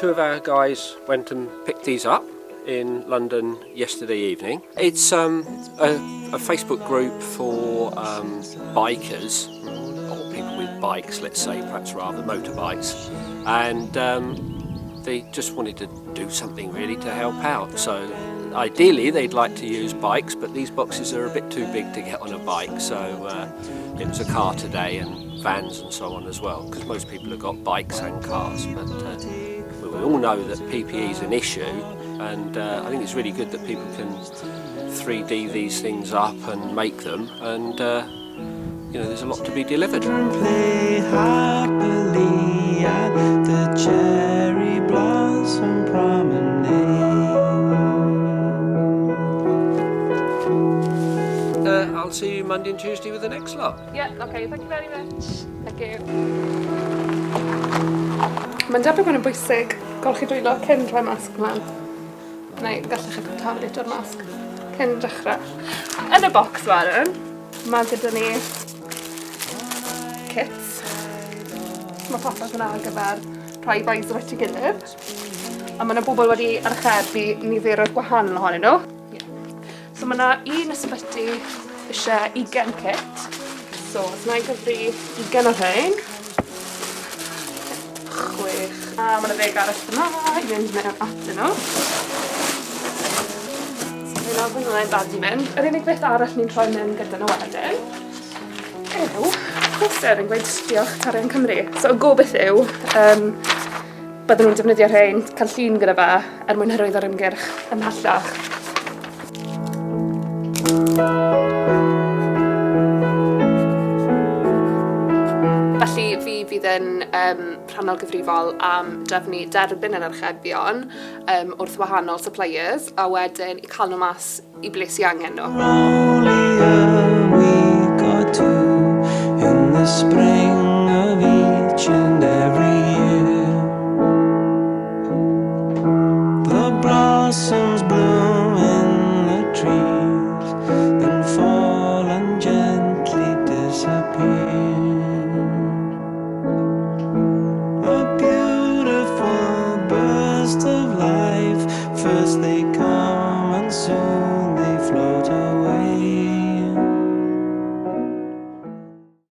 Two of our guys went and picked these up in London yesterday evening. It's a Facebook group for bikers, or people with bikes, let's say, perhaps rather motorbikes, and they just wanted to do something really to help out. So ideally they'd like to use bikes, but these boxes are a bit too big to get on a bike, so it was a car today and vans and so on as well, because most people have got bikes and cars, but we all know that PPE is an issue, and I think it's really good that people can 3D these things up and make them, and you know, there's a lot to be delivered. Play happily at the cherry blossom promenade. I'll see you Monday and Tuesday with the next lot. Yeah, okay, thank you very much. Thank you. Mae'n debyg bod yn bwysig golchi dwylo cyn rhoi masg mewn. Neu gallech chi contaminato'r masg cyn dechrau. Yn y bocs fan, mae gyda ni kits. Mae popeth yna ar gyfer rhoi boes ar eich gilydd. A mae yna bobl wedi archebu niferoedd gwahanol ohonyn nhw. So mae yna un ysbyty eisiau 20 kit. So, os yna i gyfri 20 o rhain. 6. A mae yna 10 arall yma i fynd mewn atyn nhw. So, hynna fy nglaen bad i mynd. Yr unig beth arall ni'n troi mewn gyda nhw wedyn yw poster yn gweud diolch Tarian Cymru. So, y gobeith yw bydden nhw'n defnyddio rhain, cael llun gyda fe mwyn hyrwyddo'r ymgyrch ymhellach. Felly fi fydd yn rhannol gyfrifol am drefnu derbyn yr archebion wrth wahanol suppliers, a wedyn i cael nhw mas i ble sy angen nhw. In the spring of each and every year, the blossoms bloom in the trees.